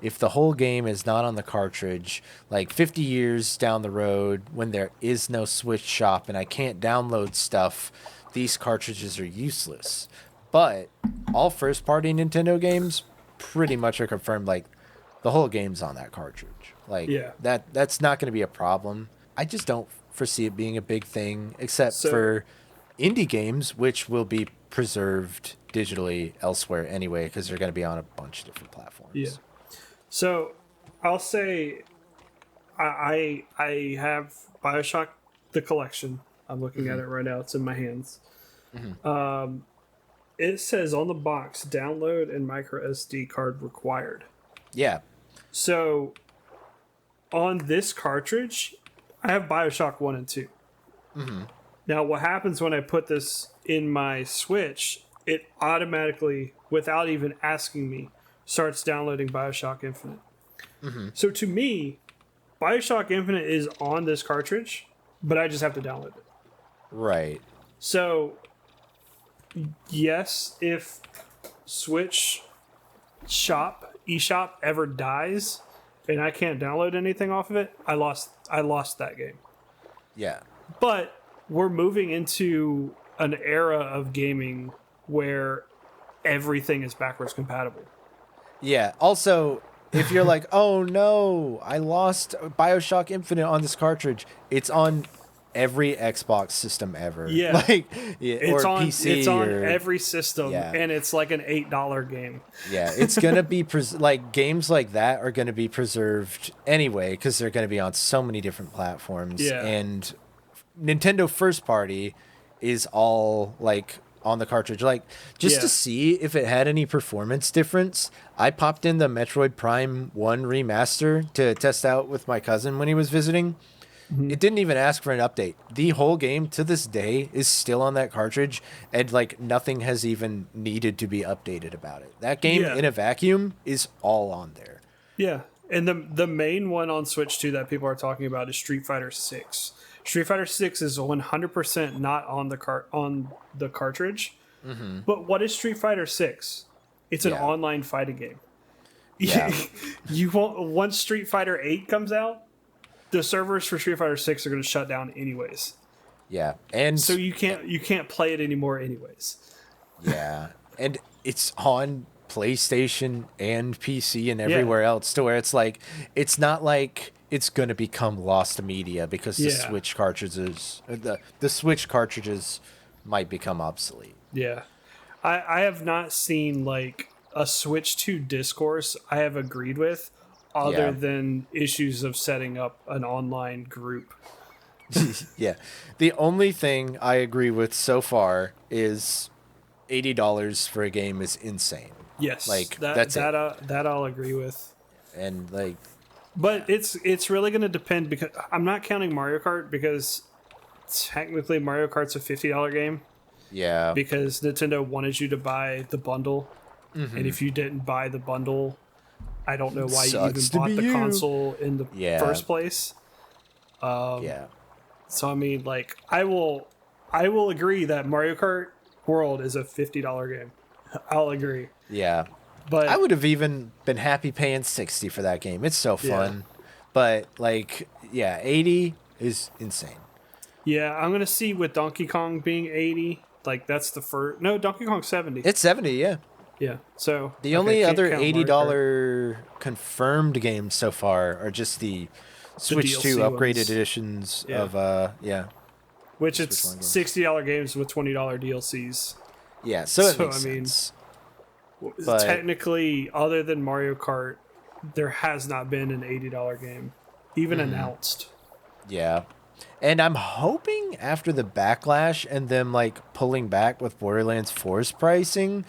if the whole game is not on the cartridge, 50 years down the road when there is no Switch shop and I can't download stuff, these cartridges are useless. But all first-party Nintendo games pretty much are confirmed the whole game's on that cartridge. That's not going to be a problem. I just don't foresee it being a big thing, except for indie games, which will be preserved digitally elsewhere anyway, because they're going to be on a bunch of different platforms. Yeah. So I'll say I have BioShock the collection. I'm looking at it right now. It's in my hands. It says on the box, download and micro SD card required. Yeah. So on this cartridge, I have BioShock 1 and 2. Now, what happens when I put this in my Switch, it automatically, without even asking me, starts downloading BioShock Infinite. So to me, BioShock Infinite is on this cartridge, but I just have to download it. Right. So, yes, if Switch eShop ever dies and I can't download anything off of it, I lost that game. Yeah. But we're moving into an era of gaming where everything is backwards compatible. Yeah. Also, if you're oh no, I lost BioShock Infinite on this cartridge, it's on every Xbox system ever. Yeah. It's on PC. It's on every system, and it's an $8 game. Yeah, it's gonna be games like that are gonna be preserved anyway, because they're gonna be on so many different platforms. Yeah. And Nintendo first party is all on the cartridge. To see if it had any performance difference, I popped in the Metroid Prime 1 remaster to test out with my cousin when he was visiting. It didn't even ask for an update. The whole game to this day is still on that cartridge, and nothing has even needed to be updated about it. That game in a vacuum is all on there. Yeah. And the main one on Switch 2 that people are talking about is Street Fighter 6. Street Fighter 6 is 100% not on the cartridge. But what is Street Fighter 6? It's an online fighting game. Yeah. Once Street Fighter 8 comes out, the servers for Street Fighter 6 are going to shut down anyways. Yeah. And so you can't play it anymore anyways. Yeah. And it's on PlayStation and PC and everywhere else, to where it's it's not it's going to become lost media because the Switch cartridges the Switch cartridges might become obsolete. Yeah. I have not seen a switch to discourse I have agreed with, other than issues of setting up an online group. Yeah. The only thing I agree with so far is $80 for a game is insane. Yes, Like that I'll agree with. And like, but it's really going to depend, because I'm not counting Mario Kart, because technically Mario Kart's a $50 game. Yeah. Because Nintendo wanted you to buy the bundle, and if you didn't buy the bundle, I don't know why you even bought the console in the first place. Yeah. So I mean, like, I will agree that Mario Kart World is a $50 game. I'll agree. Yeah. But I would have even been happy paying $60 for that game. It's so fun. Yeah. But like, yeah, 80 is insane. Yeah, I'm gonna see with Donkey Kong being 80. Like, that's the first. No, Donkey Kong's 70. It's 70, yeah. Yeah. So the only other $80 confirmed games so far are just the Switch 2 upgraded editions of which it's $60 games with $20 DLCs. Yeah, so it makes sense. But technically, other than Mario Kart, there has not been an $80 game even announced. Yeah. And I'm hoping after the backlash and them like pulling back with Borderlands 4's pricing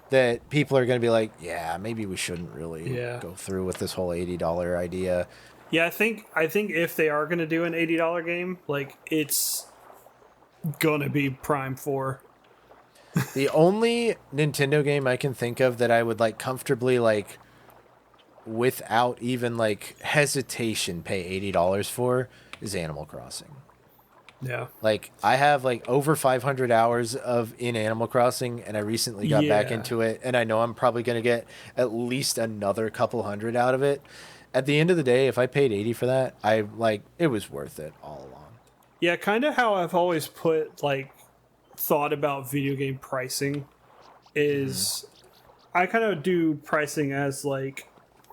that people are going to be like, yeah, maybe we shouldn't really go through with this whole $80 idea. Yeah, I think if they are going to do an $80 game, like, it's going to be Prime 4. The only Nintendo game I can think of that I would like comfortably, like, without even like hesitation pay $80 for is Animal Crossing. Yeah. Like, I have like over 500 hours in Animal Crossing, and I recently got back into it, and I know I'm probably going to get at least another couple hundred out of it. At the end of the day, if I paid 80 for that, it was worth it all along. Yeah, kind of how I've always thought about video game pricing is I kind of do pricing as like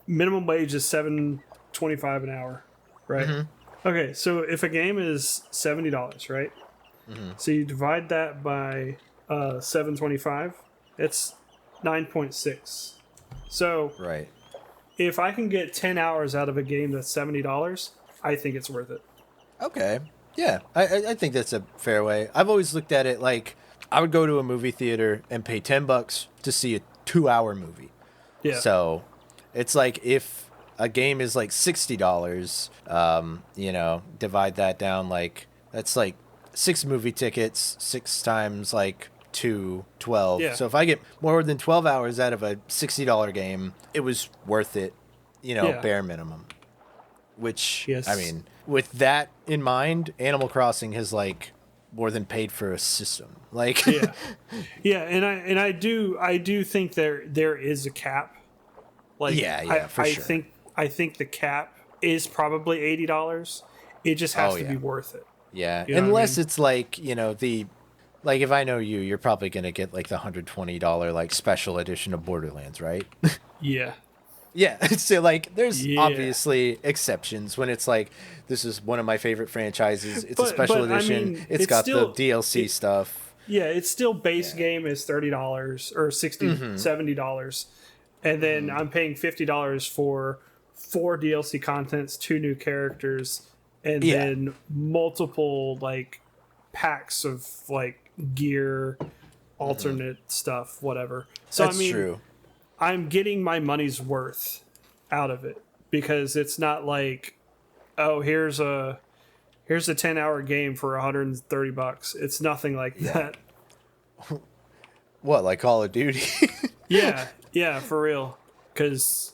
minimum wage is $7.25 an hour, right? Okay, so if a game is $70, right? So you divide that by $7.25, it's 9.6. So right. If I can get 10 hours out of a game that's $70, I think it's worth it. Okay. Yeah, I think that's a fair way. I've always looked at it like I would go to a movie theater and pay $10 to see a 2-hour movie. Yeah. So it's like if a game is like $60, divide that down, like that's like 6 movie tickets, 6 times like 2, 12. Yeah. So if I get more than 12 hours out of a $60 game, it was worth it, bare minimum. Which, I mean, with that in mind, Animal Crossing has like more than paid for a system. Like, and I do think there is a cap. Like, for sure. I think the cap is probably $80. It just has to be worth it. Yeah, unless it's like like if I know you're probably gonna get like the $120 like special edition of Borderlands, right? Yeah. Yeah, so like there's obviously exceptions when it's like this is one of my favorite franchises. It's a special edition. I mean, it's got still, the DLC stuff. Yeah, it's still base game is $30 or $60, $70. And then I'm paying $50 for 4 DLC contents, 2 new characters, and then multiple like packs of like gear, alternate stuff, whatever. So that's true. I'm getting my money's worth out of it because it's not like, oh, here's a 10-hour game for $130. It's nothing like that. What, like Call of Duty? yeah, for real. Because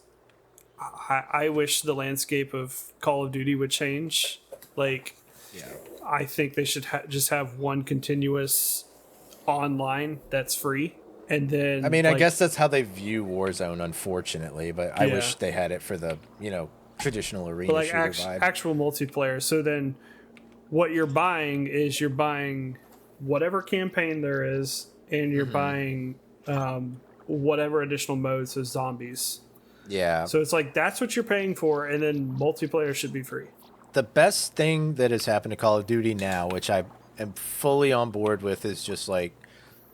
I wish the landscape of Call of Duty would change. Like, I think they should just have one continuous online that's free. And then, I mean, I guess that's how they view Warzone, unfortunately. But I wish they had it for the, traditional arena shooter vibe. Actual multiplayer. So then, what you're buying is whatever campaign there is, and you're buying whatever additional modes, so zombies. Yeah. So it's like that's what you're paying for, and then multiplayer should be free. The best thing that has happened to Call of Duty now, which I am fully on board with, is just like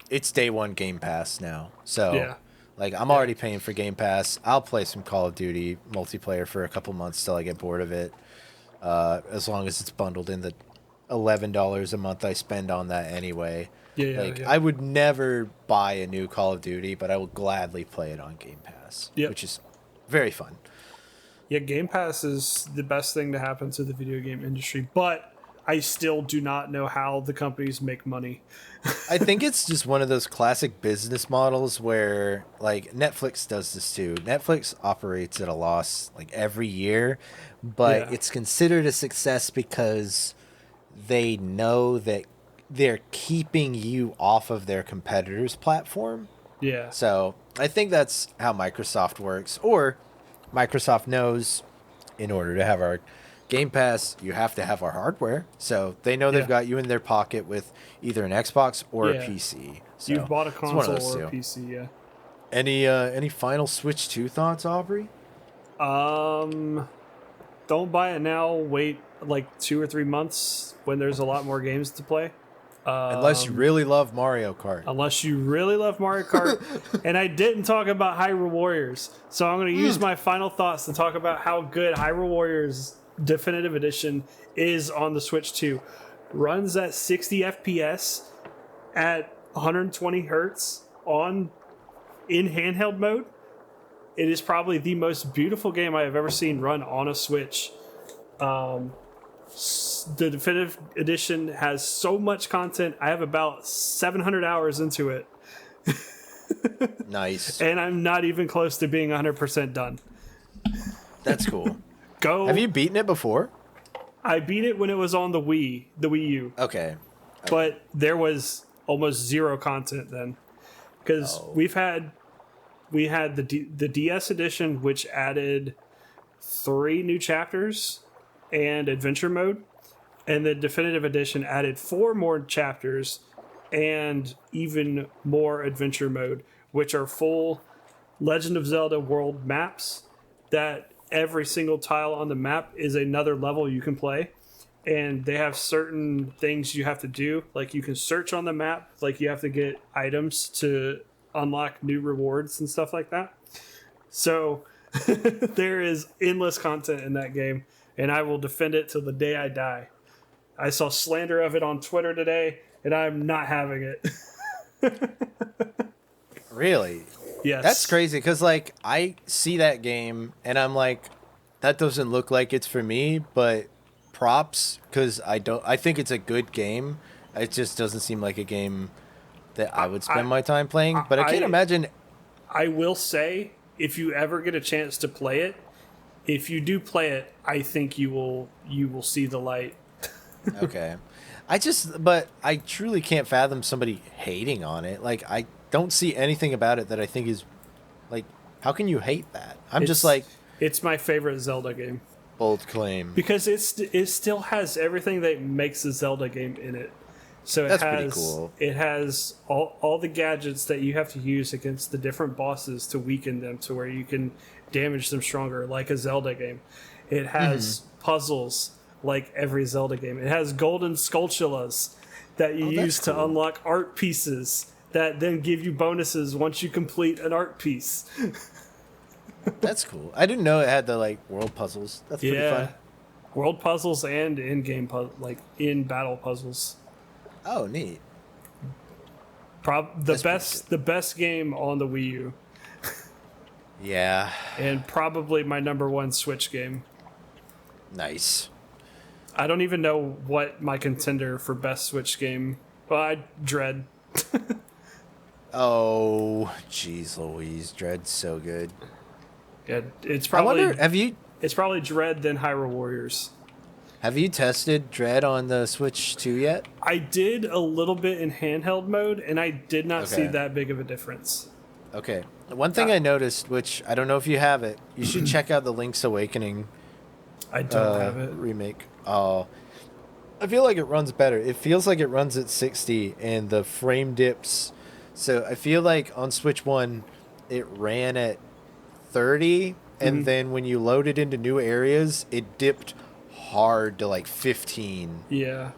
it's day one Game Pass now. So Like, I'm already paying for Game Pass. I'll play some Call of Duty multiplayer for a couple months till I get bored of it. As long as it's bundled in the $11 a month I spend on that anyway. Yeah. I would never buy a new Call of Duty, but I will gladly play it on Game Pass, which is very fun. Yeah, Game Pass is the best thing to happen to the video game industry, but I still do not know how the companies make money. I think it's just one of those classic business models where, like, Netflix does this too. Netflix operates at a loss, like, every year, but it's considered a success because they know that they're keeping you off of their competitor's platform. Yeah. So I think that's how Microsoft works. Or Microsoft knows in order to have our Game Pass, you have to have our hardware. So they know they've got you in their pocket with either an Xbox or a PC. So you've bought a console or a two. PC, yeah. Any final Switch 2 thoughts, Aubrey? Don't buy it now. Wait like 2 or 3 months when there's a lot more games to play. Unless you really love Mario Kart. Unless you really love Mario Kart. And I didn't talk about Hyrule Warriors. So I'm going to use my final thoughts to talk about how good Hyrule Warriors Definitive Edition is on the Switch 2. Runs at 60 FPS at 120 hertz in handheld mode. It is probably the most beautiful game I have ever seen run on a Switch. The Definitive Edition has so much content. I have about 700 hours into it. Nice. And I'm not even close to being 100% done. That's cool. Have you beaten it before? I beat it when it was on the Wii U. Okay. But there was almost zero content then. Because we had the DS edition, which added 3 new chapters and adventure mode, and the Definitive Edition added 4 more chapters and even more adventure mode, which are full Legend of Zelda world maps that every single tile on the map is another level you can play. And they have certain things you have to do, like you can search on the map, like you have to get items to unlock new rewards and stuff like that. So there is endless content in that game, and I will defend it till the day I die. I saw slander of it on Twitter today, and I'm not having it. Really? Yes. That's crazy, because, like, I see that game, and I'm like, that doesn't look like it's for me, but props, because I think it's a good game. It just doesn't seem like a game that I would spend my time playing, but I can't imagine. I will say, if you ever get a chance to play it, if you do play it, I think you will see the light. Okay. But I truly can't fathom somebody hating on it. Like, I don't see anything about it that I think is, like, how can you hate that? It's my favorite Zelda game. Bold claim. Because it still has everything that makes a Zelda game in it. So That's pretty cool. It has all the gadgets that you have to use against the different bosses to weaken them to where you can damage them stronger, like a Zelda game. It has puzzles like every Zelda game. It has golden skulltulas that you use to unlock art pieces that then give you bonuses once you complete an art piece. That's cool. I didn't know it had the, like, world puzzles. That's pretty fun. World puzzles and in battle puzzles. Oh, neat. The best game on the Wii U. Yeah. And probably my number 1 Switch game. Nice. I don't even know what my contender for best Switch game. Well, Dread. Oh, jeez Louise. Dread's so good. Yeah, it's probably. I wonder, It's probably Dread then Hyrule Warriors. Have you tested Dread on the Switch 2 yet? I did a little bit in handheld mode, and I did not see that big of a difference. Okay. One thing I noticed, which I don't know if you have it, you should check out the Link's Awakening. I don't have it. Remake. Oh, I feel like it runs better. It feels like it runs at 60, and the frame dips. So I feel like on Switch 1, it ran at 30, and then when you load it into new areas, it dipped hard to like 15. Yeah.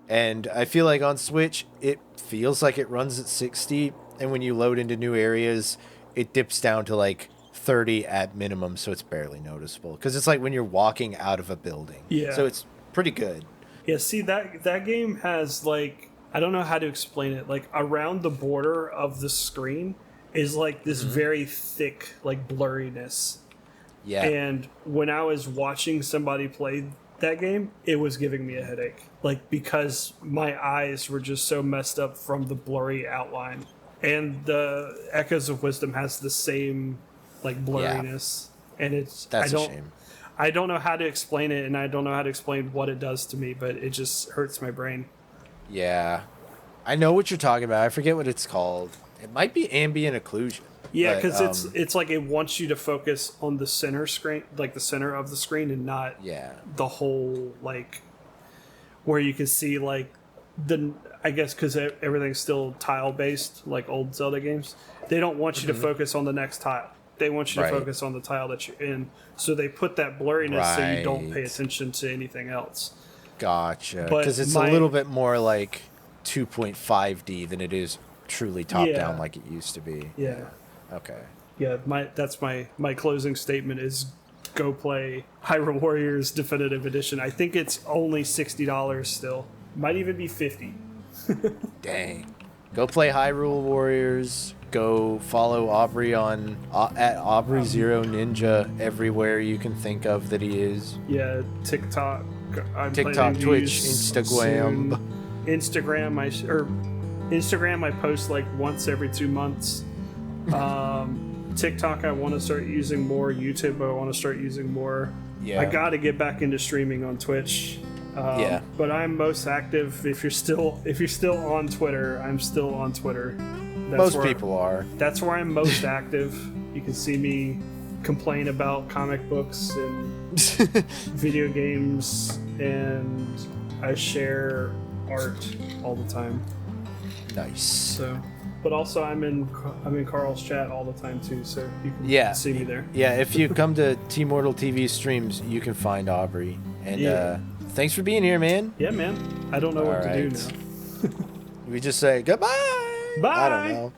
And I feel like on Switch, it feels like it runs at 60, and when you load into new areas, it dips down to like 30 at minimum, so it's barely noticeable. Because it's like when you're walking out of a building. Yeah. So it's pretty good. Yeah, see, that game has, like, I don't know how to explain it. Like, around the border of the screen is, like, this very thick, like, blurriness. Yeah. And when I was watching somebody play that game, it was giving me a headache. Like, because my eyes were just so messed up from the blurry outline. And the Echoes of Wisdom has the same, like, blurriness. And That's a shame. I don't know how to explain it, and I don't know how to explain what it does to me, but it just hurts my brain. Yeah. I know what you're talking about. I forget what it's called. It might be ambient occlusion. Yeah, because it's like it wants you to focus on the center screen, like the center of the screen, and not the whole, like, where you can see, like, I guess because everything's still tile-based, like old Zelda games, they don't want you to focus on the next tile. They want you to focus on the tile that you're in. So they put that blurriness so you don't pay attention to anything else. Gotcha. Because it's a little bit more like 2.5D than it is truly top-down like it used to be. Yeah. Okay. Yeah, that's my closing statement is go play Hyrule Warriors Definitive Edition. I think it's only $60 still. Might even be $50. Dang. Go play Hyrule Warriors. Go follow Aubrey on at Aubrey Zero Ninja everywhere you can think of that he is. Yeah, TikTok. TikTok, Twitch, Instagram. Instagram I post like once every 2 months. TikTok I want to start using more. YouTube I want to start using more. Yeah. I got to get back into streaming on Twitch. But I'm most active if you're still on Twitter. I'm still on Twitter. Most people are. That's where I'm most active. You can see me complain about comic books and video games, and I share art all the time. Nice. So, but also I'm in Carl's chat all the time too, so you can see me there. Yeah, if you come to Tmortal TV streams, you can find Aubrey. And thanks for being here, man. Yeah, man. I don't know what to do now. We just say goodbye. Bye. I don't know.